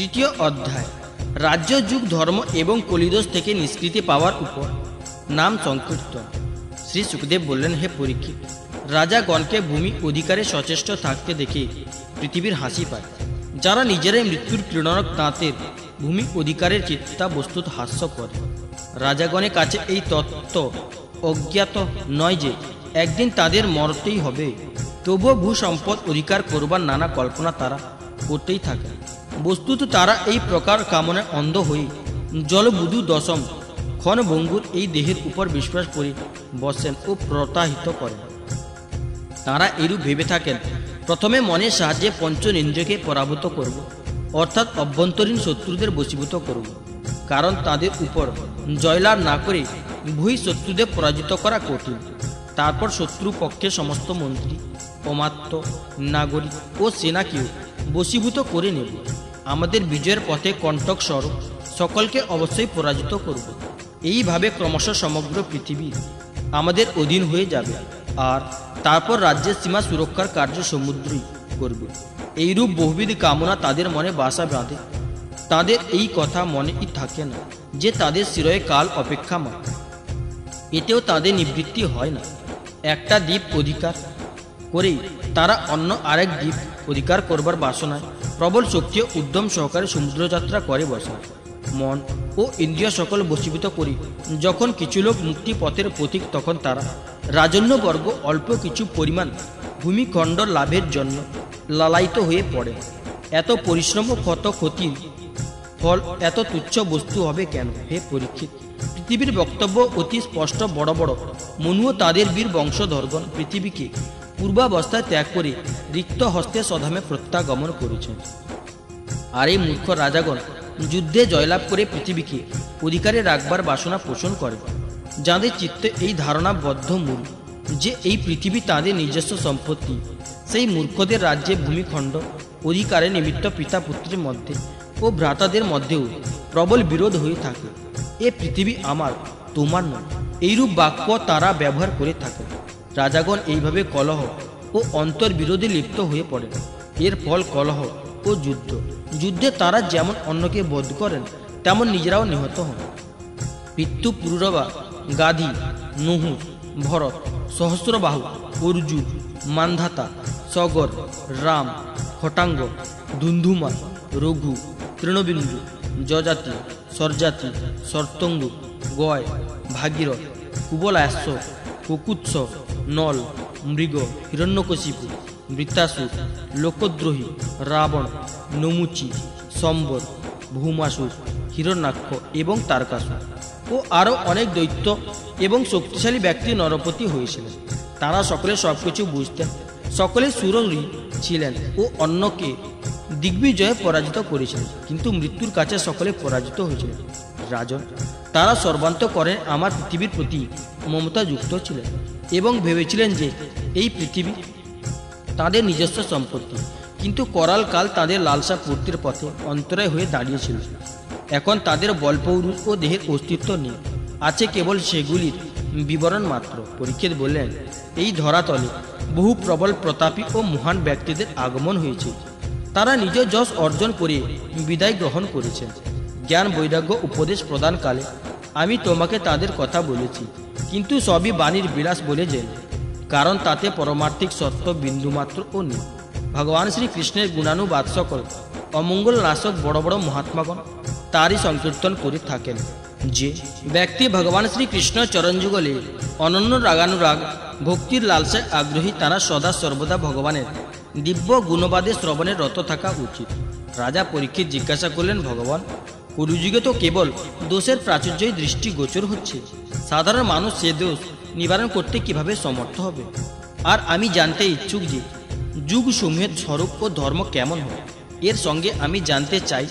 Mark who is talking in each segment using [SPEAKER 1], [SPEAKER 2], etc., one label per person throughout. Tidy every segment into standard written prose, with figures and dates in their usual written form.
[SPEAKER 1] তৃতীয় অধ্যায় রাজ্য যুগ ধর্ম এবং কলিদোষ থেকে নিষ্কৃতি পাওয়ার উপর নাম সংকীর্তন। শ্রী সুখদেব বললেন, হে পরীক্ষিত, রাজাগণকে ভূমি অধিকারে সচেষ্ট থাকতে দেখে পৃথিবীর হাসি পায়। যারা নিজেরাই মৃত্যুর ক্রীড়নক তাঁতের ভূমি অধিকারের চিন্তা বস্তুত হাস্যকর। রাজাগণের কাছে এই তত্ত্ব অজ্ঞাত নয় যে একদিন তাদের মরতেই হবে, তবুও ভূসম্পদ অধিকার করবার নানা কল্পনা তারা করতেই থাকে। বস্তুত তারা এই প্রকার কামনায় অন্ধ হয়ে জলবুধু দশম ক্ষণভঙ্গুর এই দেহের উপর বিশ্বাস করে বসেন ও প্রতাহিত করেন। তারা এরূপ ভেবে থাকেন, প্রথমে মনের সাহায্যে পঞ্চেন্দ্রিয়কে পরাভূত করব, অর্থাৎ অভ্যন্তরীণ শত্রুদের বশীভূত করব, কারণ তাদের উপর জয়লাভ না করে বহিঃ শত্রুদের পরাজিত করা কঠিন। তারপর শত্রু পক্ষের সমস্ত মন্ত্রী, অমাত্য, নাগরিক ও সেনাকেও বশীভূত করে নেব। আমাদের বিজয়ের পথে কণ্টক স্বরূপ সকলকে অবশ্যই পরাজিত করব। এইভাবে ক্রমশ সমগ্র পৃথিবী আমাদের অধীন হয়ে যাবে, আর তারপর রাজ্যের সীমা সুরক্ষার কার্য সমুদ্রই করবে। এইরূপ বহুবিধ কামনা তাদের মনে বাসা বাঁধে। তাদের এই কথা মনেই থাকে না যে তাদের শিরয়ে কাল অপেক্ষা মাত্র, এতেও তাদের নিবৃত্তি হয় না। একটা দ্বীপ অধিকার করেই তারা অন্য আরেক দ্বীপ অধিকার করবার বাসনায় প্রবল শক্তি ও উদ্যম সহকারে সমুদ্রযাত্রা করে বসে। মন ও ইন্দ্রিয় সকল বশীভূত করি যখন কিছু লোক মুক্তি পথের পথিক, তখন তারা রাজন্যবর্গ অল্প কিছু পরিমাণ ভূমিখণ্ড লাভের জন্য লালায়িত হয়ে পড়ে। এত পরিশ্রম ও কত ক্ষতির ফল এত তুচ্ছ বস্তু হবে কেন? হে পরীক্ষিত, পৃথিবীর বক্তব্য অতি স্পষ্ট। বড় বড় মনু ও তাদের বীর বংশধরগণ পৃথিবীকে পূর্বাবস্থায় ত্যাগ করে রিক্ত হস্তে স্বধামে প্রত্যাগমন করেছেন। আর এই মূর্খ রাজাগণ যুদ্ধে জয়লাভ করে পৃথিবীকে অধিকারে রাখবার বাসনা পোষণ করে। যাদের চিত্তে এই ধারণা বদ্ধমূল যে এই পৃথিবী তাদের নিজস্ব সম্পত্তি, সেই মূর্খদের রাজ্যে ভূমিখণ্ড অধিকারের নিমিত্ত পিতা পুত্রের মধ্যে ও ভ্রাতাদের মধ্যেও প্রবল বিরোধ হয়ে থাকে। এ পৃথিবী আমার, তোমার নয়, এইরূপ বাক্য তারা ব্যবহার করে থাকে। রাজাগণ এইভাবে কলহ ও অন্তর্বিরোধে লিপ্ত হয়ে পড়ে। এর ফল কলহ ও যুদ্ধ। যুদ্ধে তারা যেমন অন্যকে বধ করেন, তেমন নিজেরাও নিহত হন। পিতৃ পুরুরবা, গাধী, নুহু, ভরত, সহস্রবাহু, অর্জুন, মান্ধাতা, সগর, রাম, খটাঙ্গ, ধুন্ধুমা, রঘু, তৃণবিন্দু, যজাতি, স্বরজাতি, সর্তঙ্গু, গয়, ভাগীরথ, কুবলাশ্ব, কুকুৎস, নল, মৃগ, হিরণ্যকশিপু, বৃত্তাসুর, লোকদ্রোহী, রাবণ, নমুচি, সম্বর, ভূমাসুর, হিরণ্যাক্ষ এবং তারকাসুর ও আরও অনেক দৈত্য এবং শক্তিশালী ব্যক্তি নরপতি হয়েছিলেন। তারা সকলে সবকিছু বুঝতেন, সকলে সুররী ছিলেন ও অন্যকে দিগ্বিজয়ে পরাজিত করেছিলেন, কিন্তু মৃত্যুর কাছে সকলে পরাজিত হয়েছিলেন। রাজন, তারা সর্বান্তঃকরণে আমার পৃথিবীর প্রতি মমতাযুক্ত ছিলেন এবং ভেবেছিলেন যে এই পৃথিবী তাদের নিজস্ব সম্পত্তি, কিন্তু করাল কাল তাদের লালসা পূর্তির পথে অন্তরায় হয়ে দাঁড়িয়েছিল। এখন তাদের বলপৌরুষ ও দেহের অস্তিত্ব নেই, আছে কেবল সেগুলির বিবরণ মাত্র। পরীক্ষিত বললেন, এই ধরাতলে বহু প্রবল প্রতাপী ও মহান ব্যক্তিদের আগমন হয়েছে। তারা নিজ যশ অর্জন করে বিদায় গ্রহণ করেছেন। জ্ঞান বৈরাগ্য উপদেশ প্রদানকালে আমি তোমাকে তাদের কথা বলেছি, কিন্তু সবই বাণীর বিলাস বলে যেন, কারণ তাতে পরমার্থিক সত্য বিন্দুমাত্রও নেই। ভগবান শ্রীকৃষ্ণের গুণানুবাদ সকল অমঙ্গল নাশক বড় বড় মহাত্মাগণ তারই সংকীর্তন করে থাকেন। যে ব্যক্তি ভগবান শ্রীকৃষ্ণ চরণযুগলে অনন্য রাগানুরাগ ভক্তির লালসায় আগ্রহী, তারা সদা সর্বদা ভগবানের দিব্য গুণবাদে শ্রবণে রত থাকা উচিত। রাজা পরীক্ষিত জিজ্ঞাসা করলেন, ভগবান, কলিযুগে তো কেবল দোষের প্রাচুর্যই দৃষ্টিগোচর হচ্ছে। সাধারণ মানুষ সে দোষ নিবারণ করতে কিভাবে সমর্থ হবে? আর আমি জানতে ইচ্ছুক যে যুগসমূহের স্বরূপ ও ধর্ম কেমন হয়। এর সঙ্গে আমি জানতে চাই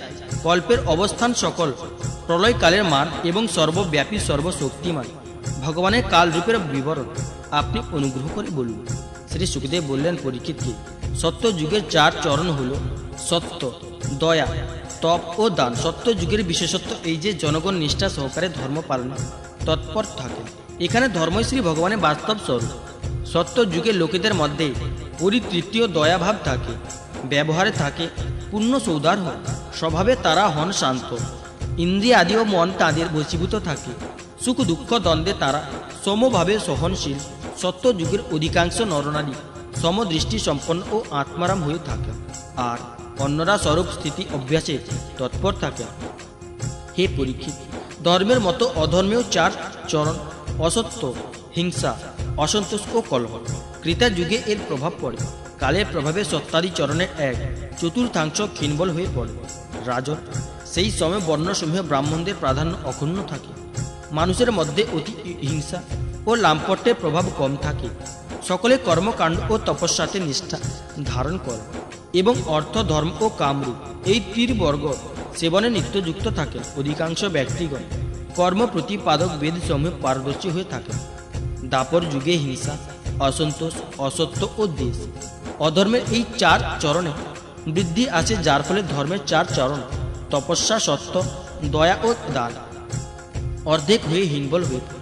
[SPEAKER 1] কল্পের অবস্থান, সকল প্রলয়কালের মান এবং সর্বব্যাপী সর্বশক্তিমান ভগবানের কালরূপের বিবরণ আপনি অনুগ্রহ করে বলুন। শ্রী সুখদেব বললেন পরীক্ষিতকে, সত্য যুগের 4 চরণ হল সত্য, দয়া, তপ ও দান। সত্য যুগের বিশেষত্ব এই যে জনগণ নিষ্ঠা সহকারে ধর্ম পালনে তৎপর থাকেন। এখানে ধর্মই শ্রী ভগবানের বাস্তব স্বরূপ। সত্য যুগের লোকেদের মধ্যে পরিতৃপ্তি ও দয়াভাব থাকে। ব্যবহারে থাকে পূর্ণ সৌদার্য, স্বভাবে তারা হন শান্ত, ইন্দ্রিয় আদি ও মন তাদের বশীভূত থাকে, সুখ দুঃখ দ্বন্দ্বে তারা সমভাবে সহনশীল। সত্যযুগের অধিকাংশ নরনারী সমদৃষ্টি সম্পন্ন ও আত্মারাম হয়ে থাকে, আর অন্যরা স্বরূপ স্থিতি অভ্যাসে তৎপর থাকে। হে পরীক্ষিত, ধর্মের মতো অধর্মেও চার চরণ: অসত্য, হিংসা, অসন্তোষ ও কলহ। ক্রেতা যুগে এর প্রভাব পড়ে, কালের প্রভাবে সত্যাদি চরণের এক চতুর্থাংশ ক্ষীণবল হয়ে পড়ে। রাজন, সেই সময় বর্ণসমূহে ব্রাহ্মণদের প্রাধান্য অক্ষুণ্ণ থাকে, মানুষের মধ্যে অতি হিংসা ও লাম্পট্যের প্রভাব কম থাকে, সকলে কর্মকাণ্ড ও তপস্যাতে নিষ্ঠা ধারণ করে এবং অর্থ, ধর্ম ও কামরূপ এই ত্রিবর্গ সেবনে নিত্যযুক্ত থাকে। অধিকাংশ ব্যক্তিগণ কর্ম প্রতিপাদক বেদ সমূহে পারদর্শী হয়ে থাকে। দাপর যুগে হিংসা, অসন্তোষ, অসত্য ও দেশ, অধর্মের এই চার চরণে বৃদ্ধি আছে, যার ফলে ধর্মের চার চরণ তপস্যা, সত্য, দয়া ও দান অর্ধেক হয়ে হীনবল হয়ে পড়ে।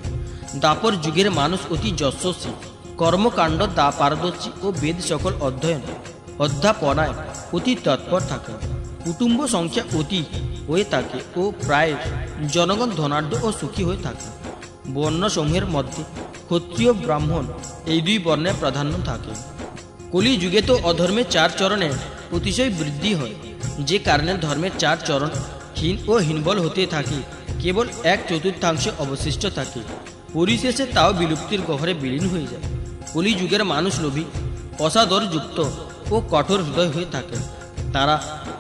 [SPEAKER 1] দাপর যুগের মানুষ অতি যশস্বী, কর্মকাণ্ড পারদর্শী ও বেদ সকল অধ্যয়ন অধ্যাপনায় অতি তৎপর থাকে। কুটুম্ব সংখ্যা অতি হয়ে থাকে ও প্রায় জনগণ ধনাঢ্য ও সুখী হয়ে থাকে। বর্ণসমূহের মধ্যে ক্ষত্রিয়, ব্রাহ্মণ এই দুই বর্ণের প্রাধান্য থাকে। কলি যুগে তো অধর্মের চার চরণে অতিশয় বৃদ্ধি হয়, যে কারণে ধর্মের চার চরণ ক্ষীণ ও হীনবল হতে থাকে, কেবল এক চতুর্থাংশ অবশিষ্ট থাকে, পরিশেষে তাও বিলুপ্তির গহ্বরে বিলীন হয়ে যায়। কলি যুগের মানুষ লোভী, অসাদরযুক্ত ও কঠোর হৃদয় হয়ে থাকে, তারা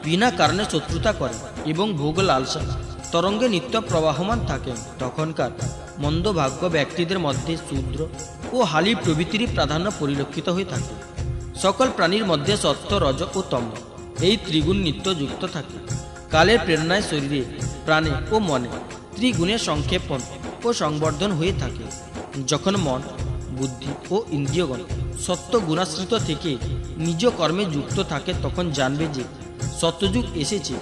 [SPEAKER 1] বিনা কারণে শত্রুতা করে এবং ভোগ লালসা তরঙ্গে নিত্য প্রবাহমান থাকে। তখনকার মন্দভাগ্য ব্যক্তিদের মধ্যে শূদ্র ও হালি প্রভৃতির প্রাধান্য পরিলক্ষিত হয়ে থাকে। সকল প্রাণীর মধ্যে সত্য, রজ ও তম এই ত্রিগুণ নিত্য যুক্ত থাকে। কালের প্রেরণায় শরীরে, প্রাণে ও মনে ত্রিগুণের সংক্ষেপণ ও সংবর্ধন হয়ে থাকে। যখন মন, বুদ্ধি ও ইন্দ্রিয়গণ সত্য গুণাশ্রিত থেকে নিজ কর্মে যুক্ত থাকে, তখন জানবে যে সত্যযুগ এসেছে।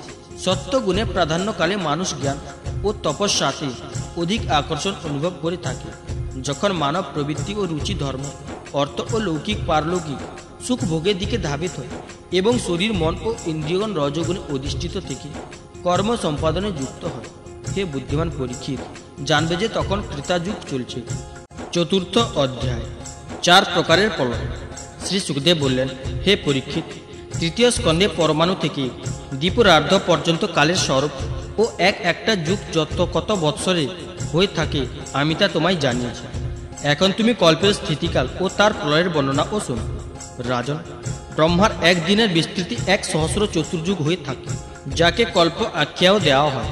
[SPEAKER 1] সত্য গুণের প্রাধান্যকালে মানুষ জ্ঞান ও তপস্যাতে অধিক আকর্ষণ অনুভব করে থাকে। যখন মানব প্রবৃত্তি ও রুচি ধর্ম, অর্থ ও লৌকিক পারলৌকিক সুখ ভোগের দিকে ধাবিত হয় এবং শরীর, মন ও ইন্দ্রিয়গণ রজগুণে অধিষ্ঠিত থেকে কর্ম সম্পাদনে যুক্ত হয়, হে বুদ্ধিমান পরীক্ষিত, জানবে যে তখন ত্রেতাযুগ চলছে। চতুর্থ অধ্যায়, চার প্রকারের প্রলয়। শ্রী সুখদেব বললেন, হে পরীক্ষিত, তৃতীয় স্কন্ধে পরমাণু থেকে দ্বীপরার্ধ পর্যন্ত কালের স্বরূপ ও এক একটা যুগ যত কত বৎসরে হয়ে থাকে আমি তা তোমায় জানিয়েছি। এখন তুমি কল্পের স্থিতিকাল ও তার প্রলয়ের বর্ণনা ও শোনো। রাজন, ব্রহ্মার এক দিনের বিস্তৃতি 1,000 চতুর্যুগ হয়ে থাকে, যাকে কল্প আখ্যাও দেওয়া হয়।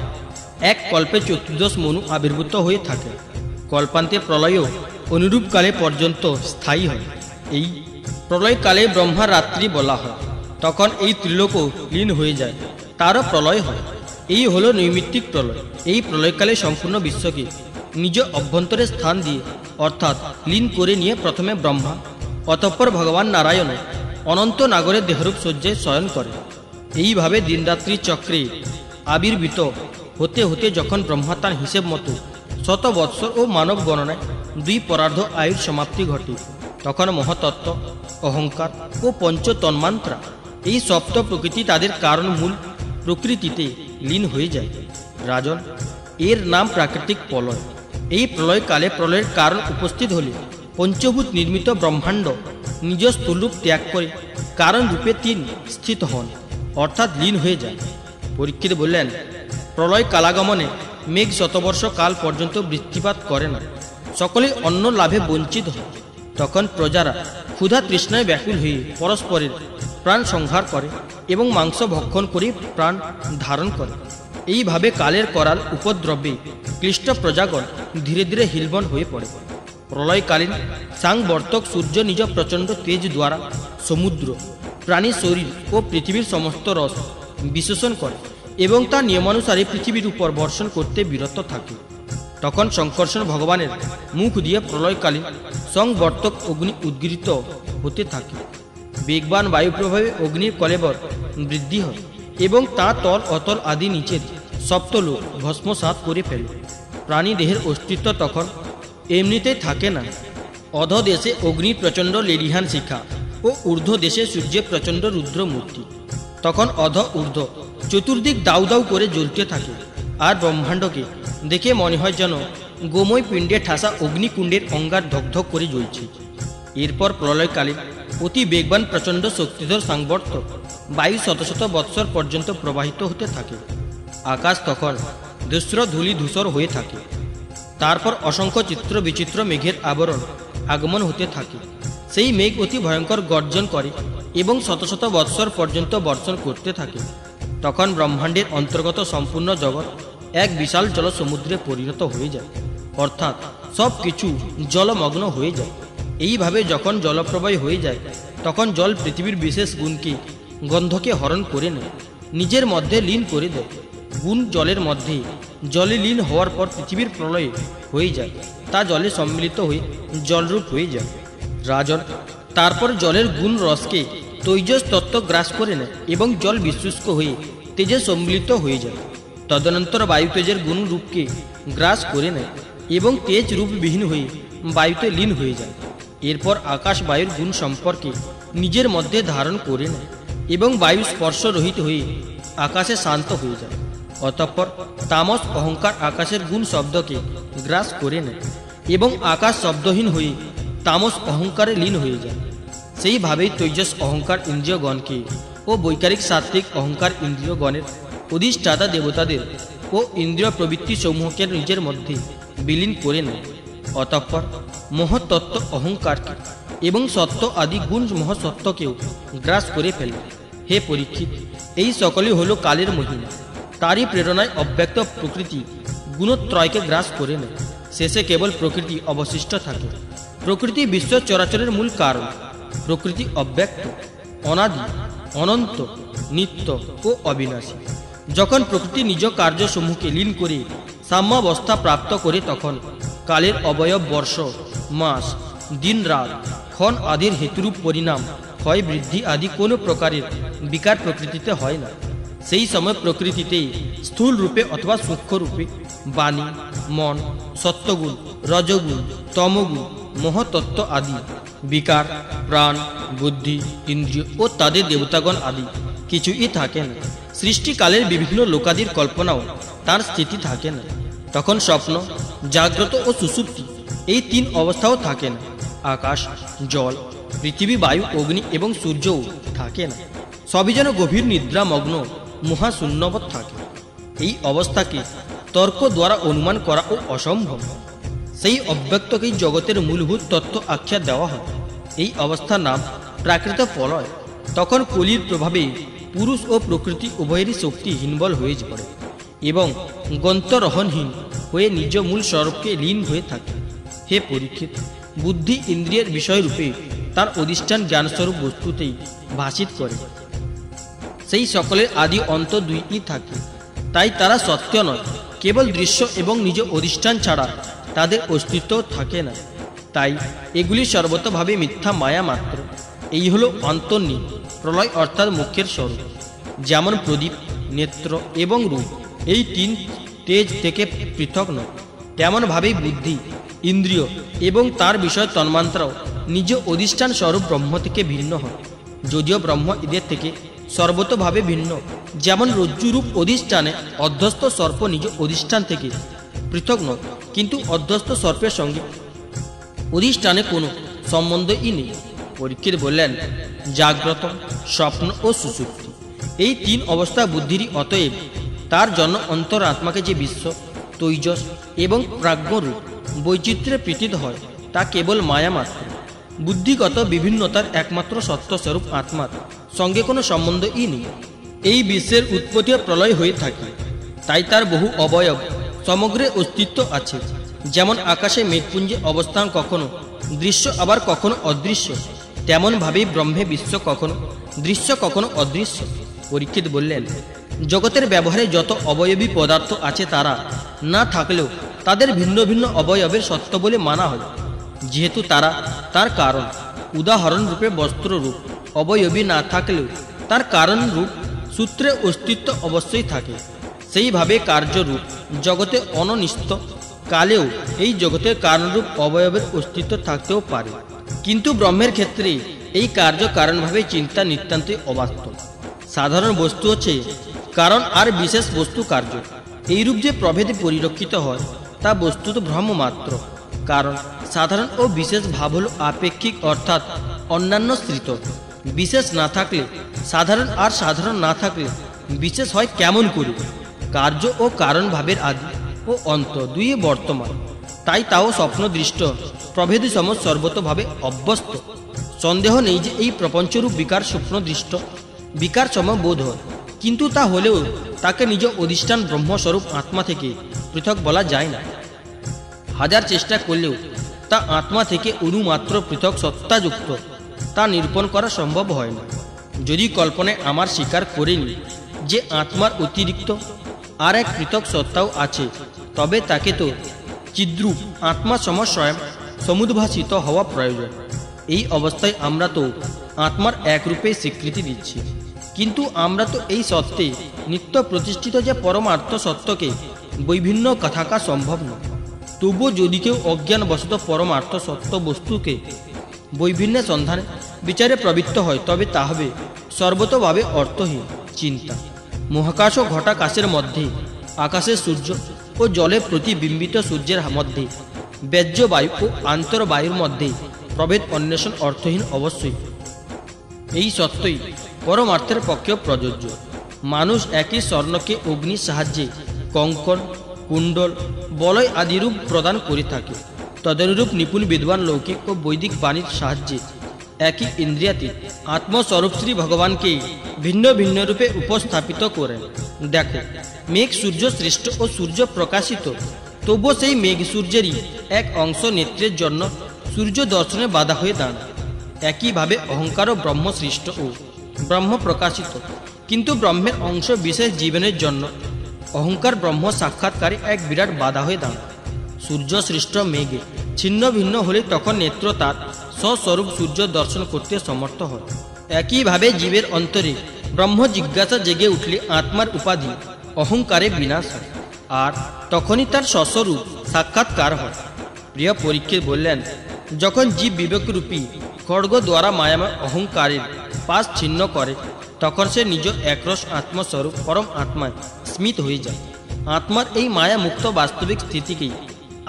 [SPEAKER 1] এক কল্পে 14 মনু আবির্ভূত হয়ে থাকে। কল্পান্তে প্রলয়ও অনুরূপকালে পর্যন্ত স্থায়ী হয়। এই প্রলয়কালে ব্রহ্মার রাত্রি বলা হয়, তখন এই ত্রিলোকও লীন হয়ে যায়, তারও প্রলয় হয়। এই হলো নৈমিত্তিক প্রলয়। এই প্রলয়কালে সম্পূর্ণ বিশ্বকে নিজ অভ্যন্তরে স্থান দিয়ে অর্থাৎ লীন করে নিয়ে প্রথমে ব্রহ্মা, অতঃপর ভগবান নারায়ণ অনন্ত নাগরের দেহরূপ শয্যায় শয়ন করে। এইভাবে দিনরাত্রি চক্রে আবির্ভূত হতে হতে যখন ব্রহ্মা তার হিসেব মতো 100 বৎসর ও মানব গণনায় 2 পরার্ধ আয়ুর সমাপ্তি ঘটে, তখন মহাতত্ত্ব, অহংকার ও পঞ্চ তন্মাত্রা এই সপ্ত প্রকৃতি তাদের কারণ মূল প্রকৃতিতে লীন হয়ে যায়। রাজন, এর নাম প্রাকৃতিক প্রলয়। এই প্রলয়কালে প্রলয়ের কারণ উপস্থিত হলে পঞ্চভূত নির্মিত ব্রহ্মাণ্ড নিজ স্থূলরূপ ত্যাগ করে কারণ রূপে তিনি স্থিত হন, অর্থাৎ লীন হয়ে যায়। পরীক্ষিত বললেন, প্রলয় কালাগমনে মেঘ শতবর্ষ কাল পর্যন্ত বৃষ্টিপাত করে না, সকলে অন্ন লাভে বঞ্চিত হয়। তখন প্রজারা ক্ষুধা তৃষ্ণায় ব্যাকুল হয়ে পরস্পরের প্রাণ সংহার করে এবং মাংস ভক্ষণ করে প্রাণ ধারণ করে। এইভাবে কালের করাল উপদ্রবে ক্লিষ্ট প্রজাগণ ধীরে ধীরে হিলবন হয়ে পড়ে। প্রলয়কালীন সাংবর্তক সূর্য নিজ প্রচণ্ড তেজ দ্বারা সমুদ্র, প্রাণী শরীর ও পৃথিবীর সমস্ত রস বিশোষণ করে এবং তা নিয়মানুসারে পৃথিবীর উপর বর্ষণ করতে বিরত থাকে। তখন শঙ্কর্ষণ ভগবানের মুখ দিয়ে প্রলয়কালীন সংবর্তক অগ্নি উদ্গীরিত হতে থাকে। বেগবান বায়ু প্রভাবে অগ্নির কলেবর বৃদ্ধি হয় এবং তা তল অতল আদি নিচের সপ্তলোক ভস্মসাৎ করে ফেলে। প্রাণী দেহের অস্তিত্ব তখন এমনিতেই থাকে না। অধদেশে অগ্নির প্রচণ্ড লেলিহান শিখা ও ও ঊর্ধ্ব দেশে সূর্যের প্রচণ্ড রুদ্র মূর্তি। তখন অধ ঊর্ধ্ব চতুর্দিক দাউ দাউ করে জ্বলতে থাকে, আর ব্রহ্মাণ্ডকে দেখে মনে হয় যেন গোময় পিণ্ডে ঠাসা অগ্নিকুণ্ডের অঙ্গার ধকধক করে জ্বলছে। এরপর প্রলয়কালে অতি বেগবান প্রচণ্ড শক্তিধর সাংবর্ত বায়ু শত শত বৎসর পর্যন্ত প্রবাহিত হতে থাকে। আকাশ তখন ধূস্র ধূলি ধূসর হয়ে থাকে। তারপর অসংখ্য চিত্র বিচিত্র মেঘের আবরণ আগমন হতে থাকে। সেই মেঘ অতি ভয়ঙ্কর গর্জন করে এবং শত শত বৎসর পর্যন্ত বর্ষণ করতে থাকে। তখন ব্রহ্মাণ্ডের অন্তর্গত সম্পূর্ণ জগৎ এক বিশাল জলসমুদ্রে পরিণত হয়ে যায়, অর্থাৎ সব কিছু জলমগ্ন হয়ে যায়। এইভাবে যখন জলপ্রবাহ হয়ে যায়, তখন জল পৃথিবীর বিশেষ গুণকে গন্ধকে হরণ করে নেয়, নিজের মধ্যে লীন করে দেয়। গুণ জলের মধ্যে জলে লীন হওয়ার পর পৃথিবীর প্রলয়ে হয়ে যায়, তা জলে সম্মিলিত হয়ে জলরূপ হয়ে যায়। রাজন, তারপর জলের গুণ রসকে তৈজস তত্ত্ব গ্রাস করে নেয় এবং জল বিশুষ্ক হয়ে তেজে সম্মিলিত হয়ে যায়। তদনন্তর বায়ু তেজের গুণ রূপকে গ্রাস করে নেয় এবং তেজ রূপবিহীন হয়ে বায়ুতে লীন হয়ে যায়। এরপর আকাশ বায়ুর গুণ সম্পর্কে নিজের মধ্যে ধারণ করে নেয় এবং বায়ু স্পর্শ রহিত হয়ে আকাশে শান্ত হয়ে যায়। অতঃপর তামস অহংকার আকাশের গুণ শব্দকে গ্রাস করে নেয় এবং আকাশ শব্দহীন হয়ে তামস অহংকারে লীন হয়ে যায়। সেইভাবেই তৈজস অহংকার ইন্দ্রিয়গণকে ও বৈকারিক সাত্ত্বিক অহংকার ইন্দ্রিয়গণের অধিষ্ঠাতা দেবতাদের ও ইন্দ্রিয় প্রবৃত্তি সমূহকে নিজের মধ্যে বিলীন করে নেয়। অতঃপর মহত্তত্ত্ব অহংকারকে এবং সত্য আদি গুণ মহাসত্ত্বকেও গ্রাস করে ফেলে। হে পরীক্ষিত, এই সকলই হল কালের মহিমা। তারই প্রেরণায় অব্যক্ত প্রকৃতি গুণত্রয়কে গ্রাস করে নেয়। শেষে কেবল প্রকৃতি অবশিষ্ট থাকে। প্রকৃতি বিশ্ব চরাচরের মূল কারণ। প্রকৃতি অব্যক্ত, অনাদি, অনন্ত, নিত্য ও অবিনাশী। যখন প্রকৃতি নিজ কার্যসমূহকে লীন করে সাম্যাবস্থা প্রাপ্ত করে, তখন কালের অবয়ব বর্ষ, মাস, দিন, রাত, ক্ষণ আদির হেতুরূপ পরিণাম, ক্ষয়, বৃদ্ধি আদি কোনো প্রকারের বিকার প্রকৃতিতে হয় না। সেই সময় প্রকৃতিতে স্থূল রূপে অথবা সূক্ষ্ম রূপে বাণী, মন, সত্যগুণ, রজগুণ, তমগুণ, মহতত্ত্ব আদি বিকার, প্রাণ, বুদ্ধি, ইন্দ্রিয় ও তাদের দেবতাগণ আদি কিছুই থাকে না। সৃষ্টিকালের বিভিন্ন লোকাদির কল্পনাও তার স্থিতি থাকে না। তখন স্বপ্ন, জাগ্রত ও সুষুপ্তি এই তিন অবস্থাও থাকে না। আকাশ, জল, পৃথিবী, বায়ু, অগ্নি এবং সূর্যও থাকে না। সবই যেন গভীর নিদ্রামগ্ন মহাশূন্যবৎ থাকে। এই অবস্থাকে তর্ক দ্বারা অনুমান করা ও অসম্ভব। সেই অব্যক্তকেই জগতের মূলভূত তত্ত্ব আখ্যা দেওয়া হয়। এই অবস্থার নাম প্রাকৃত প্রলয়। তখন কলির প্রভাবে পুরুষ ও প্রকৃতি উভয়েরই শক্তি হীনবল হয়ে পড়ে এবং গন্তরহনহীন হয়ে নিজ মূল স্বরূপকে লীন হয়ে থাকে। হে পরীক্ষিত, বুদ্ধি ইন্দ্রিয়ের বিষয়রূপে তার অধিষ্ঠান জ্ঞানস্বরূপ বস্তুতেই ভাসিত করে। সেই সকলের আদি অন্ত দুইই থাকে, তাই তারা সত্য নয়। কেবল দৃশ্য এবং নিজ অধিষ্ঠান ছাড়া তাদের অস্তিত্ব থাকে না। তাই এগুলি সর্বতভাবে মিথ্যা মায়া মাত্র। এই হলো অন্তর্নি প্রলয়, অর্থাৎ মুখ্যের স্বরূপ। যেমন প্রদীপ, নেত্র এবং রূপ এই তিন তেজ থেকে পৃথক নয়, তেমনভাবেই বুদ্ধি, ইন্দ্রিয় এবং তার বিষয় তন্মাত্রাও নিজ অধিষ্ঠান স্বরূপ ব্রহ্ম থেকে ভিন্ন হয়, যদিও ব্রহ্ম এদের থেকে সর্বতভাবে ভিন্ন। যেমন রজ্জুরূপ অধিষ্ঠানে অধ্যস্থ সর্প নিজ অধিষ্ঠান থেকে পৃথক নয়, কিন্তু অধ্যস্থ সর্পের সঙ্গে অধিষ্ঠানে কোনো সম্বন্ধই নেই। পরীক্ষিত বললেন, জাগ্রত, স্বপ্ন ও সুষুপ্তি এই তিন অবস্থা বুদ্ধিরই। অতএব তার জন্য অন্তরাত্মাকে যে বিশ্ব, তৈজস এবং প্রাজ্ঞরূপ বৈচিত্র্যে প্রতীত হয়, তা কেবল মায়া মাত্র। বুদ্ধিগত বিভিন্নতার একমাত্র সত্যস্বরূপ আত্মার সঙ্গে কোনো সম্বন্ধই নেই। এই বিশ্বের উৎপত্তি প্রলয় হয়ে থাকে, তাই তার বহু অবয়ব সমগ্রে অস্তিত্ব আছে। যেমন আকাশে মেঘপুঞ্জে অবস্থান কখনো দৃশ্য আবার কখনো অদৃশ্য, তেমনভাবেই ব্রহ্মে বিশ্ব কখনো দৃশ্য কখনো অদৃশ্য। পরীক্ষিত বললেন, জগতের ব্যবহারে যত অবয়বী পদার্থ আছে তারা না থাকলেও তাদের ভিন্ন ভিন্ন অবয়বের সত্য বলে মানা হয়, যেহেতু তারা তার কারণ। উদাহরণ রূপে বস্ত্ররূপ অবয়বী না থাকলেও তার কারণ রূপ সূত্রে অস্তিত্ব অবশ্যই থাকে। সেইভাবে কার্যরূপ জগতে অননিষ্ঠ কালেও এই জগতের কারণরূপ অবয়বের অস্তিত্ব থাকতেও পারে, কিন্তু ব্রহ্মের ক্ষেত্রে এই কার্য কারণভাবে চিন্তা নিতান্তই অবাস্তব। সাধারণ বস্তু হচ্ছে কারণ আর বিশেষ বস্তু কার্য। এইরূপ যে প্রভেদ পরিলক্ষিত হয় তা বস্তুত ভ্রম মাত্র। কারণ সাধারণ ও বিশেষ ভাব হল আপেক্ষিক, অর্থাৎ অন্যান্যশ্রিত। বিশেষ না থাকলে সাধারণ, আর সাধারণ না থাকলে বিশেষ হয় কেমন করে? কার্য ও কারণ ভাবের আদি ও অন্ত দুই বর্তমান, তাই তাও স্বপ্নদৃষ্ট প্রভেদ সম সর্বতভাবে অভ্যস্ত। সন্দেহ নেই যে এই প্রপঞ্চরূপ বিকার স্বপ্নদৃষ্ট বিকার সম বোধ হয়, কিন্তু তা হলেও তাকে নিজ অধিষ্ঠান ব্রহ্মস্বরূপ আত্মা থেকে পৃথক বলা যায় না। হাজার চেষ্টা করলেও তা আত্মা থেকে অনুমাত্র পৃথক সত্তাযুক্ত তা নিরূপণ করা সম্ভব হয় না। যদি কল্পনায় আমার স্বীকার করেনি যে আত্মার অতিরিক্ত আর এক পৃথক সত্তাও আছে, তবে তাকে তো চিদ্রূপ আত্মা সম স্বয়ং সমুদ্ভাসিত হওয়া প্রয়োজন। এই অবস্থায় আমরা তো আত্মার একরূপে স্বীকৃতি দিচ্ছি, কিন্তু আমরা তো এই সত্ত্বে নিত্য প্রতিষ্ঠিত যে পরমার্থ সত্যকে বৈভিন্ন থাকা সম্ভব নয়। তবুও যদি কেউ অজ্ঞানবশত পরমার্থ সত্য বস্তুকে বৈভিন্ন সন্ধানে বিচারে প্রবৃত্ত হয়, তবে তা হবে সর্বতভাবে অর্থহীন চিন্তা। মহাকাশ ও ঘটাকাশের মধ্যে, আকাশের সূর্য ও জলে প্রতিবিম্বিত সূর্যের মধ্যে, ব্যাজ্য বায়ু ও আন্তর্বায়ুর মধ্যে প্রভেদ অন্বেষণ অর্থহীন অবশ্যই। এই সত্যই পরমার্থের পক্ষেও প্রযোজ্য। মানুষ একই স্বর্ণকে অগ্নির সাহায্যে কঙ্কন, কুণ্ডল, বলয় আদি রূপ প্রদান করে থাকে। তদনুরূপ নিপুণ বিদ্বান লৌকিক ও বৈদিক বাণীর সাহায্যে একই ইন্দ্রিয়াতীত আত্মস্বরূপ শ্রী ভগবানকে ভিন্ন ভিন্ন রূপে উপস্থাপিত করেন। দেখো, মেঘ সূর্য সৃষ্ট ও সূর্য প্রকাশিত, তবুও সেই মেঘ সূর্যেরই এক অংশ নেত্রের জন্য সূর্য দর্শনে বাধা হয়ে দাঁড়ায়। একইভাবে অহংকারও ব্রহ্ম সৃষ্ট ও ব্রহ্ম প্রকাশিত, কিন্তু ব্রহ্মের অংশ বিশেষ জীবনের জন্য অহংকার ব্রহ্ম সাক্ষাৎকারে এক বিরাট বাধা হয়ে দাঁড়ায়। সূর্য সৃষ্ট মেঘে ছিন্ন ভিন্ন হলে তখন নেত্র তার স্বস্বরূপ সূর্য দর্শন করতে সমর্থ হয়। একইভাবে জীবের অন্তরে ব্রহ্ম জিজ্ঞাসা জেগে উঠলে আত্মার উপাধি অহংকারে বিনাশ হয়, আর তখনই তার স্বস্বরূপ সাক্ষাৎকার হয়। প্রিয় পরীক্ষিত বললেন, যখন জীব বিবেকরূপী খড়গ দ্বারা মায়াময় অহংকারের পাশ ছিন্ন করে, তখন সে নিজ একরস আত্মস্বরূপ পরম আত্মায় স্মিত হয়ে যায়। আত্মার এই মায়া মুক্ত বাস্তবিক স্থিতিকেই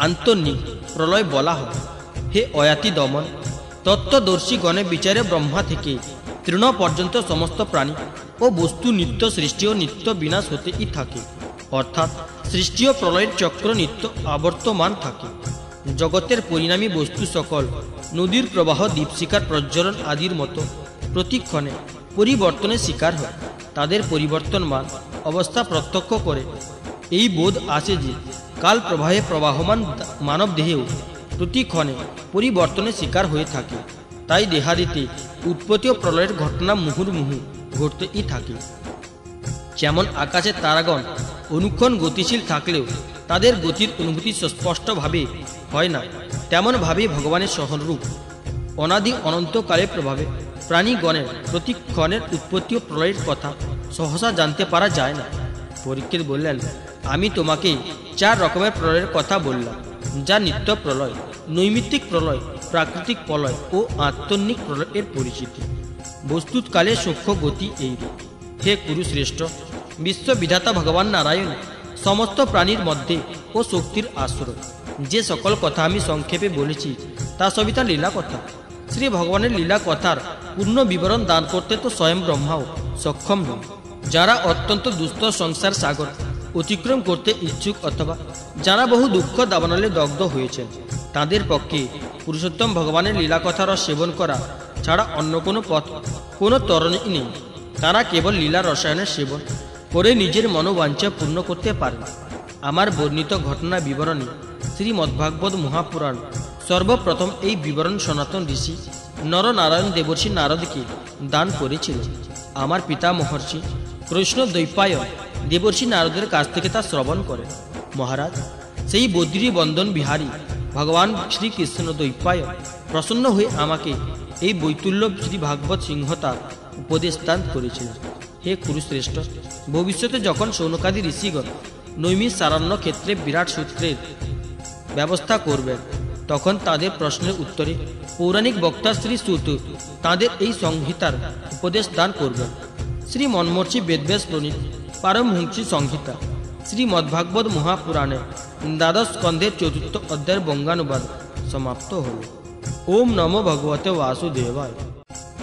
[SPEAKER 1] আন্তর্নিক প্রলয় বলা হয়। হে অয়াতি দমন, তত্ত্বদর্শীগণে বিচারে ব্রহ্মা থেকে তৃণ পর্যন্ত সমস্ত প্রাণী ও বস্তু নিত্য সৃষ্টি ও নিত্য বিনাশ হতেই থাকে, অর্থাৎ সৃষ্টি ও প্রলয়ের চক্র নিত্য আবর্তমান থাকে। জগতের পরিণামী বস্তু সকল নদীর প্রবাহ, দীপশিখার প্রজ্বলন আদির মতো প্রতিক্ষণে পরিবর্তনের শিকার হয়। তাদের পরিবর্তনমান অবস্থা প্রত্যক্ষ করে এই বোধ আসে যে কাল প্রবাহে প্রবাহমান মানব দেহেও প্রতিক্ষণে পরিবর্তনের শিকার হয়ে থাকে। তাই দেহাদিতে উৎপত্তি ও প্রলয়ের ঘটনা মুহুর্মুহু ঘটতেই থাকে। যেমন আকাশে তারাগণ অনুক্ষণ গতিশীল থাকলেও তাদের গতির অনুভূতি স্পষ্টভাবে হয় না, তেমনভাবে ভগবানের সহরূপ অনাদি অনন্তকালের প্রভাবে প্রাণীগণের প্রতিক্ষণের উৎপত্তি ও প্রলয়ের কথা সহসা জানতে পারা যায় না। পরীক্ষিত বললেন, আমি তোমাকে 4 রকমের প্রলয়ের কথা বললাম, যা নিত্য প্রলয়, নৈমিত্তিক প্রলয়, প্রাকৃতিক প্রলয় ও আত্মনিক প্রলয়ের পরিচিতি। বস্তুতকালে সূক্ষ্ম গতি এইরূপ। হে কুরুশ্রেষ্ঠ, বিশ্ববিধাতা ভগবান নারায়ণ সমস্ত প্রাণীর মধ্যে ও শক্তির আশ্রয়। যে সকল কথা আমি সংক্ষেপে বলেছি তা সবই তার লীলা কথা। শ্রী ভগবানের লীলা কথার পূর্ণ বিবরণ দান করতে তো স্বয়ং ব্রহ্মাও সক্ষম নন। যারা অত্যন্ত দুস্থ সংসার সাগর অতিক্রম করতে ইচ্ছুক, অথবা যারা বহু দুঃখ দাবানলে দগ্ধ হয়েছেন, তাদের পক্ষে পুরুষোত্তম ভগবানের লীলা কথার সেবন করা ছাড়া অন্য কোনো পথ, কোনো তরণই নেই। তারা কেবল লীলা রসায়নের সেবন করে নিজের মনোবাঞ্ছা পূর্ণ করতে পারেন। আমার বর্ণিত ঘটনা বিবরণী শ্রীমদ্ভাগবত মহাপুরাণ সর্বপ্রথম এই বিবরণ সনাতন ঋষি নরনারায়ণ দেবর্ষি নারদকে দান করেছিলেন। আমার পিতা মহর্ষি কৃষ্ণ দ্বৈপায়ন দেবর্ষি নারদের কাছ থেকে তা শ্রবণ করেন। মহারাজ, সেই বদ্রী বন্দন বিহারী ভগবান শ্রীকৃষ্ণ দ্বৈপায়ন প্রসন্ন হয়ে আমাকে এই বৈতুল্য শ্রী ভাগবত সিংহতার উপদেশ দান করেছিলেন। হে কুরুশ্রেষ্ঠ, ভবিষ্যতে যখন শৌনকাদি ঋষিগণ নৈমিষ সারণ্য ক্ষেত্রে বিরাট সূত্রের ব্যবস্থা করবেন, তখন তাদের প্রশ্নের উত্তরে পৌরাণিক বক্তা শ্রী সুত তাঁদের এই সংহিতার উপদেশ দান করবেন। শ্রী মন্মর্ষি বেদব্যাস প্রণীত পারমহংসী সংহিতা শ্রীমদ্ভাগবত মহাপুরাণে দ্বাদশ স্কন্ধের ৪র্থ অধ্যায়ের বঙ্গানুবাদ সমাপ্ত হল। ওম নমো ভগবতে বাসুদেবায়।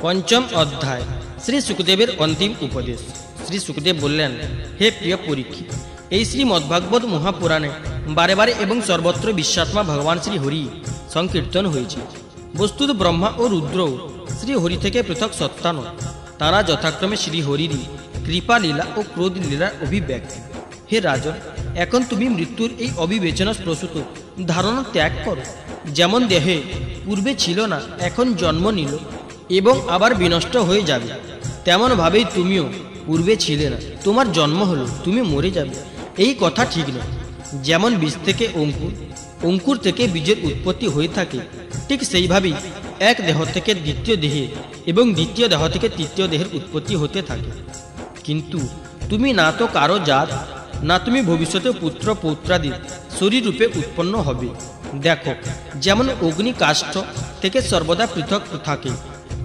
[SPEAKER 1] পঞ্চম অধ্যায় শ্রী সুখদেবের অন্তিম উপদেশ। শ্রী সুখদেব বললেন, হে প্রিয় পরীক্ষিত, এই শ্রীমদ্ভাগবত মহাপুরাণে বারে বারে এবং সর্বত্র বিশ্বাত্মা ভগবান শ্রী হরি সংকীর্তন হয়েছে। বস্তুত ব্রহ্মা ও রুদ্র শ্রী হরি থেকে পৃথক সত্তা নয়, তারা যথাক্রমে শ্রী হরির কৃপা লীলা ও ক্রোধ লীলার অভিব্যক্তি। হে রাজন, এখন তুমি মৃত্যুর এই অবিবেচনা প্রসূত ধারণা ত্যাগ করো। যেমন দেহে পূর্বে ছিল না, এখন জন্ম নিল এবং আবার বিনষ্ট হয়ে যাবে, তেমনভাবেই তুমিও পূর্বে ছিলে না, তোমার জন্ম হলো, তুমি মরে যাবে। এই কথা ঠিক নয়। যেমন বীজ থেকে অঙ্কুর, অঙ্কুর থেকে বীজের উৎপত্তি হয়ে থাকে, ঠিক সেইভাবেই এক দেহ থেকে দ্বিতীয় দেহে এবং দ্বিতীয় দেহ থেকে তৃতীয় দেহের উৎপত্তি হতে থাকে। কিন্তু তুমি না তো কারো জাত, না তুমি ভবিষ্যতে পুত্র পৌত্রাদির শরীর রূপে উৎপন্ন হবে। দেখো, যেমন অগ্নি কাষ্ঠ থেকে সর্বদা পৃথক থাকে,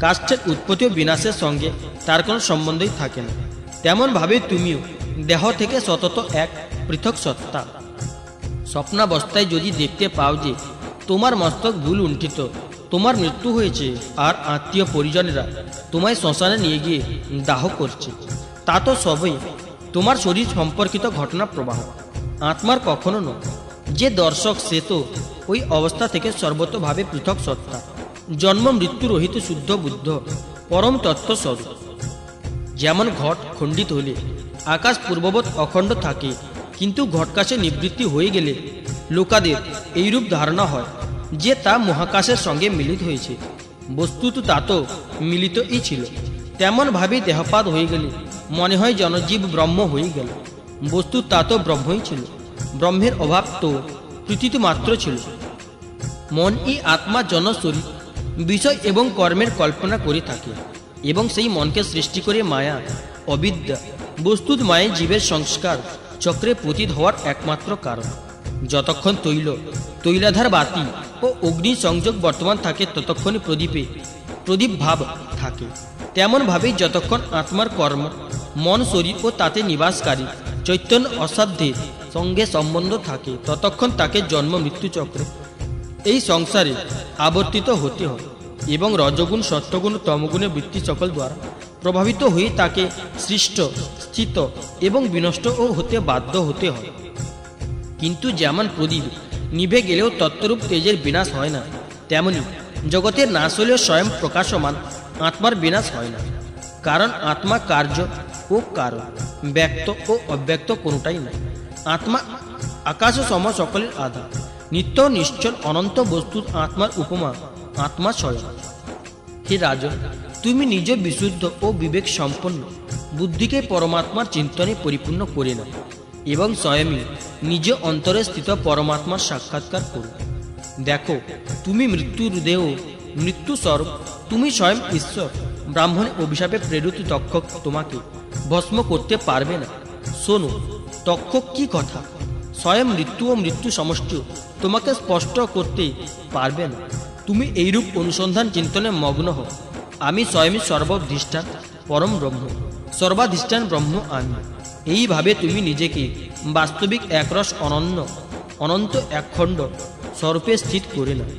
[SPEAKER 1] কাষ্ঠের উৎপত্তি ও বিনাশের সঙ্গে তার কোনো সম্বন্ধই থাকে না, তেমনভাবে তুমিও দেহ থেকে সতত এক পৃথক সত্তা। স্বপ্নাবস্থায় যদি দেখতে পাও যে তোমার মস্তক ভুল উণ্ঠিত, তোমার মৃত্যু হয়েছে, আর আত্মীয় পরিজনেরা তোমায় শ্মশানে নিয়ে গিয়ে দাহ করছে, তা তো সবই তোমার শরীর সম্পর্কিত ঘটনা প্রবাহ, আত্মার কখনো নয়। যে দর্শক সে তো ওই অবস্থা থেকে সর্বতভাবে পৃথক সত্তা, জন্ম মৃত্যু রহিত শুদ্ধ বুদ্ধ পরম তত্ত্ব স্বরূপ। যেমন ঘট খণ্ডিত হলে আকাশ পূর্ববৎ অখণ্ড থাকে, কিন্তু ঘটকাশে নিবৃত্তি হয়ে গেলে লোকাদের এইরূপ ধারণা হয় যে তা মহাকাশের সঙ্গে মিলিত হয়েছে, বস্তুত তা তো মিলিতই ছিল। তেমনভাবেই দেহপাত হয়ে গেলে মনে হয় জনজীব ব্রহ্ম হয়ে গেল, বস্তু তা তো ব্রহ্মই ছিল। ব্রহ্মের অভাব তো প্রতীত মাত্র ছিল। মনই আত্মা জনশরীর বিষয় এবং কর্মের কল্পনা করে থাকে এবং সেই মনকে সৃষ্টি করে মায়া অবিদ্যা। বস্তুত মায়ে জীবের সংস্কার চক্রে পতিত হওয়ার একমাত্র কারণ। যতক্ষণ তৈলাধার বাতি ও অগ্নি সংযোগ বর্তমান থাকে, ততক্ষণই প্রদীপ ভাব থাকে। তেমনভাবেই যতক্ষণ আত্মার কর্ম, মন, শরীর ও তাতে নিবাসকারী চৈতন্য অসাধ্যের সঙ্গে সম্বন্ধ থাকে, ততক্ষণ তাকে জন্ম মৃত্যু চক্র এই সংসারে আবর্তিত হতে হয় এবং রজগুণ, সত্যগুণ ও তমগুণের বৃত্তি সকল দ্বারা প্রভাবিত হয়ে তাকে সৃষ্ট, স্থিত এবং বিনষ্ট ও হতে বাধ্য হতে হয়। কিন্তু যেমন প্রদীপ নিভে গেলেও তত্ত্বরূপ তেজের বিনাশ হয় না, তেমনি জগতের নাশ হলেও স্বয়ং প্রকাশমান আত্মার বিনাশ হয় না। কারণ আত্মা কার্য ও কারণ, ব্যক্ত ও অব্যক্ত কোনোটাই নয়। আত্মা আকাশ সম সকলের আধার, নিত্য নিশ্চল অনন্ত বস্তুর আত্মার উপমা আত্মা স্বয়ং। হে রাজন, তুমি নিজ বিশুদ্ধ ও বিবেক সম্পন্ন বুদ্ধিকে পরমাত্মার চিন্তনে পরিপূর্ণ করে নাও এবং স্বয়ংই নিজ অন্তরে স্থিত পরমাত্মার সাক্ষাৎকার করো। দেখো, তুমি মৃত্যুর দেহ, মৃত্যু স্বরূপ, তুমি স্বয়ং ঈশ্বর। ব্রাহ্মণের অভিশাপে প্রেরিত তক্ষক তোমাকে ভস্ম করতে পারবে না। শোনো, তক্ষক কি কথা, স্বয়ং মৃত্যু ও মৃত্যু সমষ্টিও তোমাকে স্পষ্ট করতে পারবে না। তুমি এইরূপ অনুসন্ধান চিন্তনে মগ্ন হও। আমি স্বয়ং সর্বধিষ্ঠান পরম ব্রহ্ম, সর্বাধিষ্ঠান ব্রহ্ম আমি। এইভাবে তুমি নিজেকে বাস্তবিক একরস অনন্ত একখণ্ড স্বরূপে স্থিত করে নাও।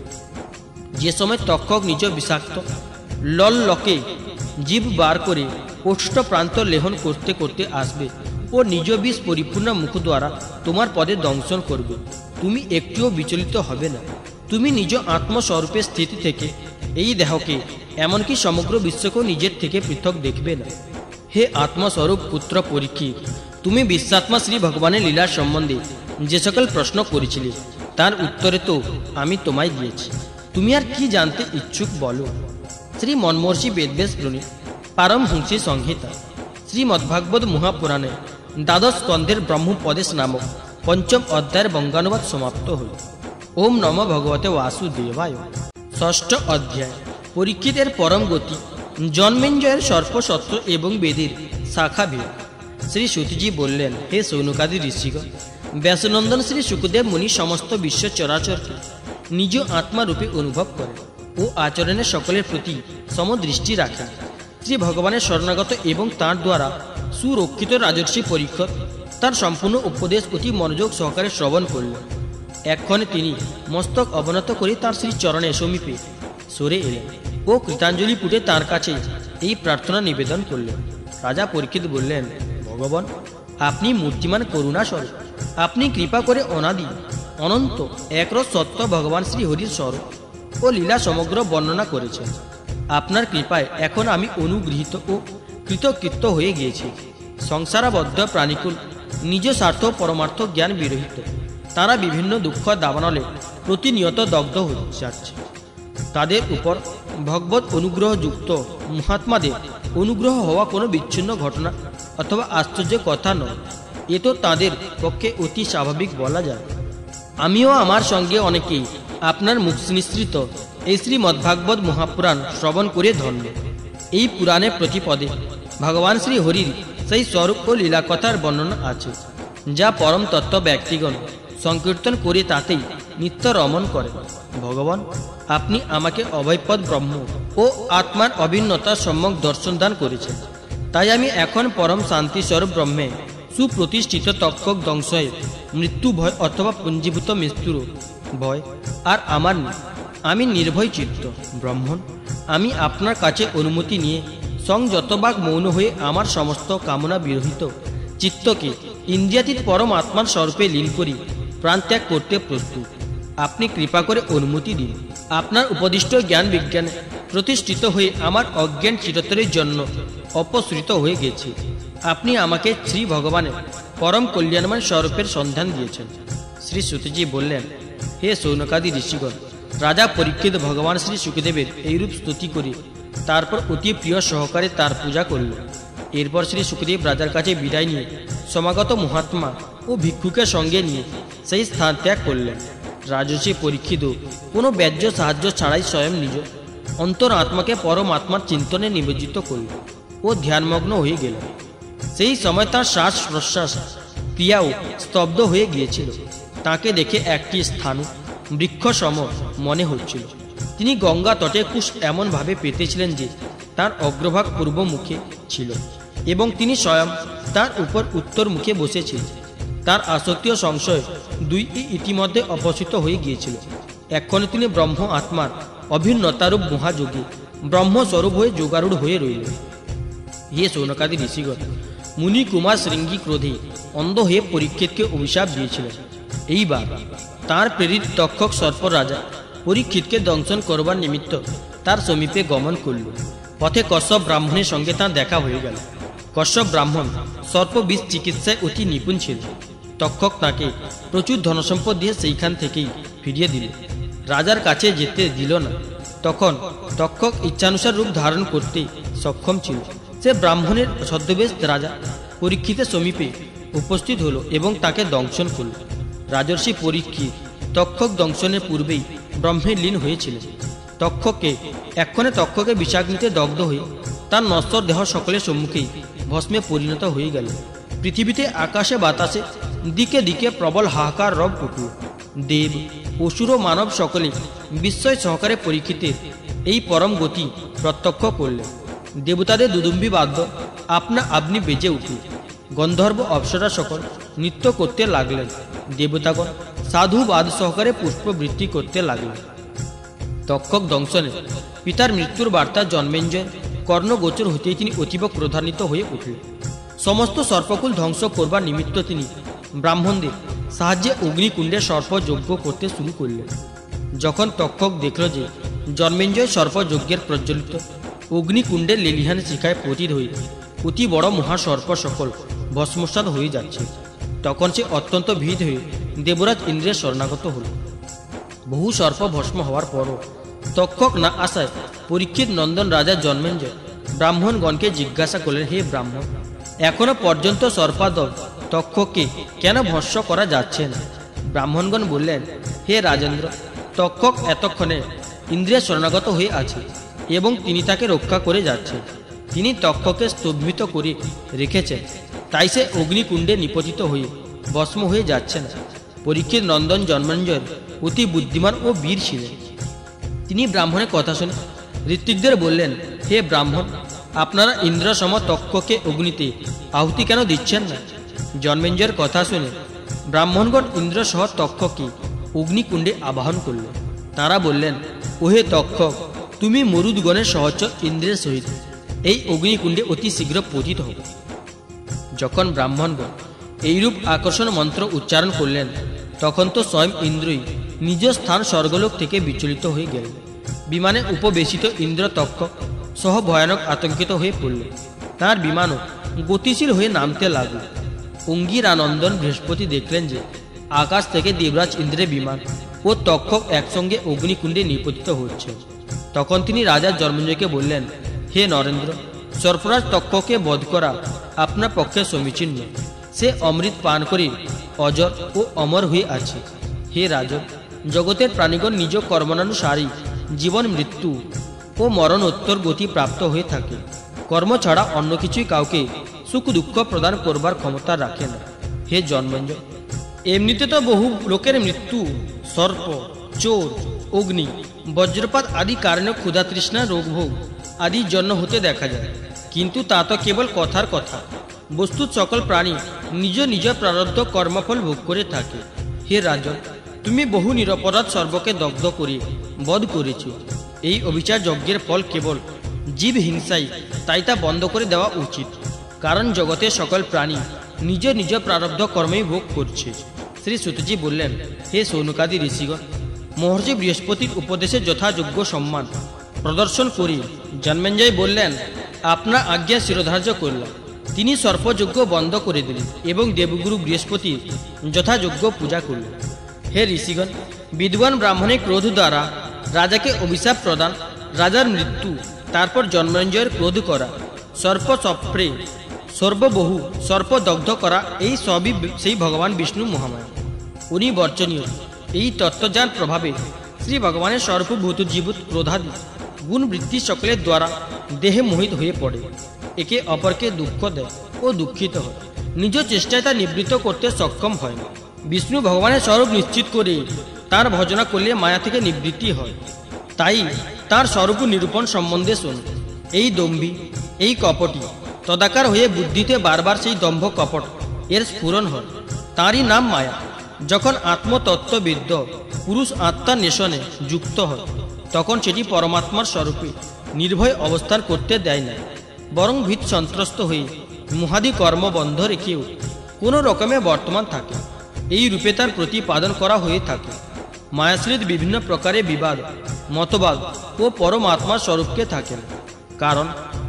[SPEAKER 1] যে সময় তক্ষক নিজ বিষাক্ত লকে জীব বার করে ওষ্ঠ প্রান্ত লেহন করতে করতে আসবে ও নিজ বিষ পরিপূর্ণ মুখ দ্বারা তোমার পদে দংশন করবে, তুমি একটুও বিচলিত হবে না। তুমি নিজ আত্মস্বরূপে স্থিতি থেকে এই দেহকে, এমনকি সমগ্র বিশ্বকেও নিজের থেকে পৃথক দেখবে না। হে আত্মস্বরূপ পুত্র পরীক্ষিত, তুমি বিশ্বাত্মা শ্রী ভগবানের লীলার সম্বন্ধে যে সকল প্রশ্ন করেছিলে তার উত্তরে তো আমি তোমায় দিয়েছি। তুমি আর কি জানতে ইচ্ছুক বলো। শ্রী মন্মর্ষি বেদব্যাস প্রণীত পারমহংসী সংহিতা শ্রীমদ্ভাগবত মহাপুরাণে দ্বাদশ স্কন্ধের ব্রহ্মোপদেশ নামক পঞ্চম অধ্যায়ের বঙ্গানুবাদ সমাপ্ত হল। ওম নমো ভগবতে বাসুদেবায়। ষষ্ঠ অধ্যায় পরীক্ষিতের পরম গতি, জন্মেঞ্জয়ের সর্পসত্ত্ব এবং বেদের শাখাভেদ। শ্রী সুতজি বললেন, হে সৌনকাদি ঋষিগণ, ব্যাসনন্দন শ্রী সুখদেব মুনি সমস্ত বিশ্ব চরাচরকে নিজ আত্মারূপে অনুভব করেন ও আচরণের সকলের প্রতি সমদৃষ্টি রাখেন। শ্রী ভগবানের শরণাগত এবং তাঁর দ্বারা সুরক্ষিত রাজর্ষি পরীক্ষক তার সম্পূর্ণ উপদেশ অতি মনোযোগ সহকারে শ্রবণ করলেন। এক্ষণে তিনি মস্তক অবনত করে তার শ্রী চরণের সমীপে সরে এলেন ও কৃতাঞ্জলি পুটে তার কাছে এই প্রার্থনা নিবেদন করলেন। রাজা পরীক্ষিত বললেন, ভগবান, আপনি মূর্তিমান করুণা স্বরূপ। আপনি কৃপা করে অনাদি অনন্ত একরস সত্য ভগবান শ্রী হরির স্বরূপ ও লীলা সমগ্র বর্ণনা করেছেন। আপনার কৃপায় এখন আমি অনুগৃহীত ও কৃতকৃত্য হয়ে গিয়েছি। সংসারাবদ্ধ প্রাণীকুল নিজ স্বার্থ পরমার্থ জ্ঞান বিরহিত, তারা বিভিন্ন দুঃখ দাবানলে প্রতিনিয়ত দগ্ধ হয়ে যাচ্ছে। তাদের উপর ভগবত অনুগ্রহযুক্ত মহাত্মাদের অনুগ্রহ হওয়া কোনো বিচ্ছিন্ন ঘটনা অথবা আশ্চর্য কথা নয়। এ তো তাদের পক্ষে অতি স্বাভাবিক বলা যায়। আমিও আমার সঙ্গে অনেকেই আপনার মুখ নিঃসৃত এই শ্রীমদ্ভাগবত মহাপুরাণ শ্রবণ করে ধন্য। এই পুরাণের প্রতিপদে ভগবান শ্রী হরির সেই স্বরূপ ও লীলা কথার বর্ণনা আছে, যা পরম তত্ত্ব ব্যক্তিগণ সংকীর্তন করে তাতেই নিত্য রমণ করে। ভগবান, আপনি আমাকে অভয়পদ ব্রহ্ম ও আত্মার অভিন্নতা সম্যক দর্শন দান করেছেন। তাই আমি এখন পরম শান্তি স্বরূপ ব্রহ্মে সুপ্রতিষ্ঠিত তক্ষক দংশয়ে মৃত্যু ভয় অথবা পুঞ্জীভূত মৃত্যুর ভয় আর আমার নেই। আমি নির্ভয় চিত্ত ব্রাহ্মণ। আমি আপনার কাছে অনুমতি নিয়ে সংযতবাগ মৌন হয়ে আমার সমস্ত কামনা বিরহিত চিত্তকে ইন্দ্রিয়াতীত পরম আত্মার স্বরূপে লীন করি প্রাণত্যাগ করতে প্রস্তুত। আপনি কৃপা করে অনুমতি দিন। আপনার উপদিষ্ট জ্ঞান বিজ্ঞানে প্রতিষ্ঠিত হয়ে আমার অজ্ঞান চিরতরের জন্য অপসৃত হয়ে গেছে। আপনি আমাকে শ্রী ভগবানের পরম কল্যাণময় স্বরূপের সন্ধান দিয়েছেন। শ্রী সুতজি বললেন, হে সৌনকাদি ঋষিগণ, রাজা পরীক্ষিত ভগবান শ্রী সুখদেবের এইরূপ স্তুতি করে তারপর অতি প্রিয় সহকারে তার পূজা করল। এরপর শ্রী সুখদেব রাজার কাছে বিদায় নিয়ে সমাগত মহাত্মা ও ভিক্ষুকের সঙ্গে নিয়ে সেই স্থান ত্যাগ করলেন। রাজর্ষি পরীক্ষিত কোনো ব্যাহ্য সাহায্য ছাড়াই স্বয়ং নিজ অন্তর আত্মাকে পরমাত্মার চিন্তনে নিবেদিত করল ও ধ্যানমগ্ন হয়ে গেল। সেই সময় তার শ্বাস প্রশ্বাস ক্রিয়াও স্তব্ধ হয়ে গিয়েছিল। তাকে দেখে একটি স্থান বৃক্ষ সম মনে হচ্ছিল। তিনি গঙ্গা তটে কুশ এমনভাবে পেতেছিলেন যে তার অগ্রভাগ পূর্ব মুখে ছিল এবং তিনি স্বয়ং তার উপর উত্তর মুখে বসেছিলেন। তার আসক্তি ও সংশয় দুই ইতিমধ্যে অপসৃত হয়ে গিয়েছিল। এক্ষণে তিনি ব্রহ্ম আত্মার অভিন্নতারূপ মহাযোগী ব্রহ্মস্বরূপ হয়ে যোগারূঢ় হয়ে রইলেন। হে সৌনকাদি ঋষিগণ, মুনি কুমার শৃঙ্গী ক্রোধে অন্ধ হয়ে পরীক্ষিতকে অভিশাপ দিয়েছিলেন। এইবার তার প্রেরিত তক্ষক সর্প রাজা পরীক্ষিতকে দংশন করবার নিমিত্ত তার সমীপে গমন করল। পথে কশ্যপ ব্রাহ্মণের সঙ্গে তাঁর দেখা হয়ে গেল। কশ্যপ ব্রাহ্মণ সর্পবিষ চিকিৎসায় অতি নিপুণ ছিল। তক্ষক তাকে প্রচুর ধনসম্পদ দিয়ে সেইখান থেকেই ফিরিয়ে দিল। রাজার কাছে যেতে দিল না। তখন তক্ষক ইচ্ছানুসার রূপ ধারণ করতে সক্ষম ছিল। সে ব্রাহ্মণের ছদ্মবেশ রাজা পরীক্ষিতের সমীপে উপস্থিত হলো এবং তাকে দংশন করল। রাজর্ষি পরীক্ষিত তক্ষক দংশনের পূর্বেই ব্রহ্মে লীন হয়েছিলেন। তক্ষকে বিষাগ্নিতে দগ্ধ হয়ে তার নশ্বর দেহ সকলের সম্মুখেই ভস্মে পরিণত হয়ে গেল। পৃথিবীতে আকাশে বাতাসে দিকে দিকে প্রবল হাহাকার রব উঠল। দেব অসুর ও মানব সকলে বিস্ময় সহকারে পরীক্ষিতের এই পরম গতি প্রত্যক্ষ করলেন। দেবতাদের দুদুম্বি বাদ্য আপনা আপনি বেজে উঠল। গন্ধর্ব অপ্সরা সকল নৃত্য করতে লাগলেন। দেবতাগণ সাধুবাদ সহকারে পুষ্পবৃত্তি করতে লাগলেন। তক্ষক দংশনে পিতার মৃত্যুর বার্তা জন্মেঞ্জয় কর্ণগোচর হতেই তিনি অতীব ক্রোধান্বিত হয়ে উঠলেন। সমস্ত সর্পকুল ধ্বংস করবার নিমিত্ত তিনি ব্রাহ্মণদের সাহায্যে অগ্নিকুণ্ডে সর্পযজ্ঞ করতে শুরু করলেন। যখন তক্ষক দেখল যে জন্মেঞ্জয় সর্পযজ্ঞের প্রজ্বলিত অগ্নিকুণ্ডের লেলিহান শিখায় পতিত হয়ে অতি বড় মহাসর্প সকল ভস্মসাৎ হয়ে যাচ্ছে, তখন সে অত্যন্ত ভীত হয়ে দেবরাজ ইন্দ্রের শরণাগত হল। বহু সর্প ভস্ম হওয়ার পরও তক্ষক না আসায় পরীক্ষিত নন্দন রাজা জন্মেঞ্জয় ব্রাহ্মণগণকে জিজ্ঞাসা করলেন, হে ব্রাহ্মণ, এখনো পর্যন্ত সর্পাদল তক্ষককে কেন ভস্ম করা যাচ্ছে না? ব্রাহ্মণগণ বললেন, হে রাজেন্দ্র, তক্ষক এতক্ষণে ইন্দ্রিয় শরণাগত হয়ে আছে এবং তিনি তাকে রক্ষা করে যাচ্ছেন। তিনি তক্ষকে স্তম্ভিত করে রেখেছেন, তাই সে অগ্নিকুণ্ডে নিপতিত হয়ে ভস্ম হয়ে যাচ্ছে না। পরীক্ষিত নন্দন জন্মেঞ্জয় অতি বুদ্ধিমান ও বীর ছিলেন। তিনি ব্রাহ্মণের কথা শুনে ঋত্বিকদের বললেন, হে ব্রাহ্মণ, আপনারা ইন্দ্রসম তক্ষকে অগ্নিতে আহুতি কেন দিচ্ছেন না? জন্মেঞ্জয়ের কথা শুনে ব্রাহ্মণগণ ইন্দ্রসহ তক্ষকে অগ্নিকুণ্ডে আবাহন করল। তারা বললেন, ওহে তক্ষক, তুমি মরুদগণের সহচর ইন্দ্রের সহিত এই অগ্নিকুণ্ডে অতি শীঘ্র পতিত হবে। যখন ব্রাহ্মণগণ এইরূপ আকর্ষণ মন্ত্র উচ্চারণ করলেন, তখন তো স্বয়ং ইন্দ্রই নিজ স্থান স্বর্গলোক থেকে বিচলিত হয়ে গেলেন। বিমানে উপবেশিত ইন্দ্র তক্ষক সহ ভয়ানক আতঙ্কিত হয়ে পড়ল। তাঁর বিমানও গতিশীল হয়ে নামতে লাগল। অঙ্গিরানন্দন বৃহস্পতি দেখলেন যে আকাশ থেকে দেবরাজ ইন্দ্রের বিমান ও তক্ষক একসঙ্গে অগ্নিকুণ্ডে নিপতিত হচ্ছে। তখন তিনি রাজা জন্মেঞ্জয়কে বললেন, হে নরেন্দ্র, সর্পরাজ তক্ষকে বধ করা আপনার পক্ষে সমীচীন নয়। সে অমৃত পান করে অজর ও অমর হয়ে আছে। হে রাজন, জগতের প্রাণীগণ নিজ কর্মানুসারী জীবন মৃত্যু ও মরণোত্তর গতি প্রাপ্ত হয়ে থাকে। কর্ম ছাড়া অন্য কিছুই কাউকে সুখ দুঃখ প্রদান করবার ক্ষমতা রাখে না। হে জন্মেঞ্জয়, এমনিতে তো বহু লোকের মৃত্যু সর্প, চোর, অগ্নি, বজ্রপাত আদি কারণে ক্ষুধা তৃষ্ণা, রোগভোগ আদি জন্য হতে দেখা যায়, কিন্তু তা তো কেবল কথার কথা। বস্তুত সকল প্রাণী নিজ নিজ প্রারব্ধ কর্মফল ভোগ করে থাকে। হে রাজন, তুমি বহু নিরপরাধ সর্বকে দগ্ধ করে বধ করেছ। এই অবিচার যজ্ঞের ফল কেবল জীব হিংসাই, তাই তা বন্ধ করে দেওয়া উচিত। কারণ জগতের সকল প্রাণী নিজ নিজ প্রারব্ধ কর্মেই ভোগ করছে। শ্রী সুতজি বললেন, হে সৌনকাদি ঋষিগণ, মহর্ষি বৃহস্পতির উপদেশে যথাযোগ্য সম্মান প্রদর্শন করি জন্মেঞ্জয় বললেন, আপনার আজ্ঞা শিরোধার্য করলাম। তিনি সর্পযজ্ঞ বন্ধ করে দিলেন এবং দেবগুরু বৃহস্পতির যথাযোগ্য পূজা করলেন। হে ঋষিগণ, বিদ্বান ব্রাহ্মণের ক্রোধ দ্বারা রাজাকে অভিশাপ প্রদান, রাজার মৃত্যু, তারপর জন্মেঞ্জয়ের ক্রোধ করা, সর্প সপ্রে সর্ববহু সর্পদগ্ধ করা, এই সবই সেই ভগবান বিষ্ণু মহামায়া। উনি বর্জনীয়। এই তত্ত্বজ্ঞান প্রভাবে শ্রী ভগবানের সর্বভূত জীবুত ক্রোধাদি গুণবৃত্তি সকলের দ্বারা দেহে মোহিত হয়ে পড়ে, একে অপরকে দুঃখ দেয় ও দুঃখিত হয়। নিজ চেষ্টায় তা নিবৃত্ত করতে সক্ষম হয় না। বিষ্ণু ভগবানের স্বরূপ নিশ্চিত করে তার ভজনা করলে মায়া থেকে নিবৃত্তি হয়। তাই তার স্বরূপ নিরূপণ সম্বন্ধে শুন। এই দম্ভী, এই কপটি তদাকার হয়ে বুদ্ধিতে বারবার সেই দম্ভ কপট এর স্ফুরণ হয়, তারই নাম মায়া। যখন আত্মতত্ত্ববিদ্য পুরুষ আত্মার নেশনে যুক্ত হয়, তখন সেটি পরমাত্মার স্বরূপে নির্ভয় অবস্থান করতে দেয় না, বরং ভীত সন্ত্রস্ত হয়ে মুহাদি কর্ম বন্ধ রেখেও কোনো রকমে বর্তমান থাকে। এই রূপে তার প্রতিপাদন করা হয়ে থাকে। মায়াশ্রিত বিভিন্ন প্রকারের বিবাদ, মতবাদ ও পরম আত্মার স্বরূপকে থাকে না, কারণ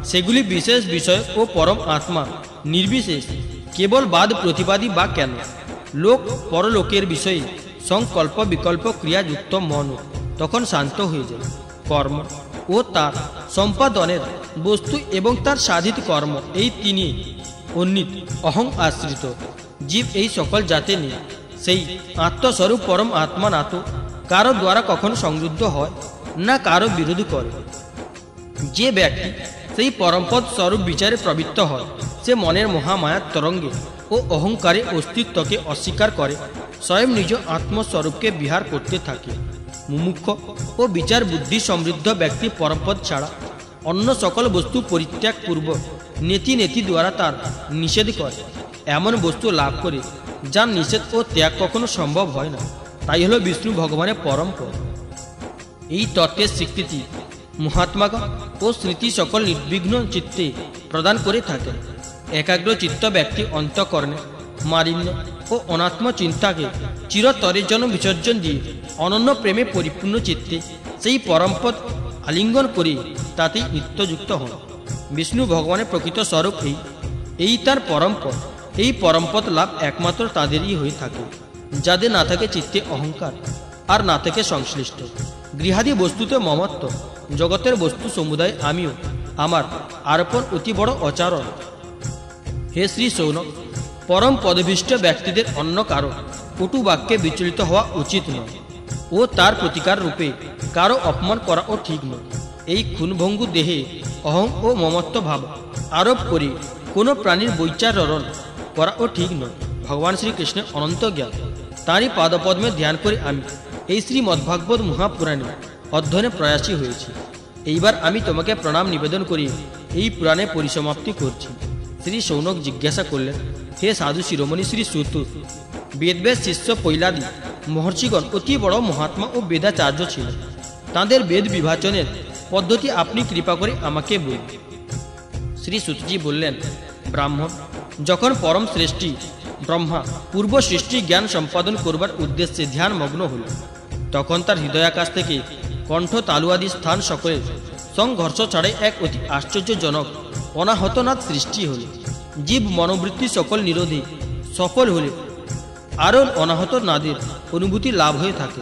[SPEAKER 1] সেগুলি বিশেষ বিষয় ও পরম আত্মা নির্বিশেষ কেবল বাদ প্রতিবাদী বা কেন। লোক পরলোকের বিষয়ে সংকল্প বিকল্প ক্রিয়াযুক্ত মন তখন শান্ত হয়ে যায়। কর্ম ও তার সম্পাদনের বস্তু এবং তার সাধিত কর্ম, এই তিনি অন্বিত অহং আশ্রিত জীব এই সকল জাতে নেই। সেই আত্মস্বরূপ পরম আত্মা না তো কারো দ্বারা কখনো সংযুদ্ধ হয়, না কারো বিরোধ করে। যে ব্যক্তি সেই পরমপদ স্বরূপ বিচারে প্রবৃত্ত হয়, সে মনের মহামায়ার তরঙ্গে ও অহংকারে অস্তিত্বকে অস্বীকার করে স্বয়ং নিজ আত্মস্বরূপকে বিহার করতে থাকে। মুমুক্ষ ও বিচার বুদ্ধি সমৃদ্ধ ব্যক্তি পরমপদ ছাড়া অন্য সকল বস্তু পরিত্যাগ পূর্বক নেতি নেতি দ্বারা তার নিষেধ করে এমন বস্তু লাভ করে যার নিষেধ ও ত্যাগ কখনো সম্ভব হয় না। তাই হলো বিষ্ণু ভগবানের পরম পদ। এই তত্ত্বের স্বীকৃতি মহাত্মাগণ ও স্মৃতি সকল নির্বিঘ্ন চিত্তে প্রদান করে থাকেন। একাগ্র চিত্ত ব্যক্তি অন্তঃকরণে মালিন্য ও অনাত্ম চিন্তাকে চিরতরের জন্য বিসর্জন দিয়ে অনন্য প্রেমে পরিপূর্ণ চিত্তে সেই পরমপদ আলিঙ্গন করে তাতেই নিত্যযুক্ত হন। বিষ্ণু ভগবানের প্রকৃত স্বরূপ এই তার পরমপদ। এই পরমপদ লাভ একমাত্র তাদেরই হয়ে থাকে যাদের না থাকে চিত্তে অহংকার আর না থাকে সংশ্লিষ্ট গৃহাদি বস্তুতে মমত্ব। জগতের বস্তু সমুদায় আমিও আমার আরোপণ অতি বড় অচারণ। হে শ্রী সৌনক, পরম পদভীষ্ট ব্যক্তিদের অন্য কারো কটু বাক্যে বিচলিত হওয়া উচিত নয় ও তার প্রতিকার রূপে কারো অপমান করাও ঠিক নয়। এই খুনভঙ্গু দেহে অহং ও মমত্ব ভাব আরোপ করে কোনো প্রাণীর বৈচারণ করাও ঠিক নয়। ভগবান শ্রীকৃষ্ণের অনন্ত জ্ঞান, তাঁরই পাদপদ্মে ধ্যান করে আমি এই শ্রীমদ্ভাগবত মহাপুরাণে অধ্যয়নে প্রয়াসী হয়েছি। এইবার আমি তোমাকে প্রণাম নিবেদন করি এই পুরাণে পরিসমাপ্তি করছি। শ্রী শৌনক জিজ্ঞাসা করলেন, হে সাধু শিরোমণি শ্রী সুত, বেদব্যাস শিষ্য পৈলাদি মহর্ষিগণ অতি বড় মহাত্মা ও বেদাচার্য ছিলেন। তাঁদের বেদ বিভাজনের পদ্ধতি আপনি কৃপা করে আমাকে বলুন। শ্রী সুতজি বললেন, ব্রাহ্মণ, যখন পরম শ্রেষ্ঠী ব্রহ্মা পূর্ব সৃষ্টি জ্ঞান সম্পাদন করবার উদ্দেশ্যে ধ্যানমগ্ন হল, তখন তার হৃদয়াকাশ থেকে কণ্ঠ তালুয়াদি স্থান সকলে সংঘর্ষ ছাড়াই এক অতি আশ্চর্যজনক অনাহতনাদ সৃষ্টি হল। জীব মনোবৃত্তি সকল নিরোধে সফল হলে আরও অনাহত নাদের অনুভূতি লাভ হয়ে থাকে।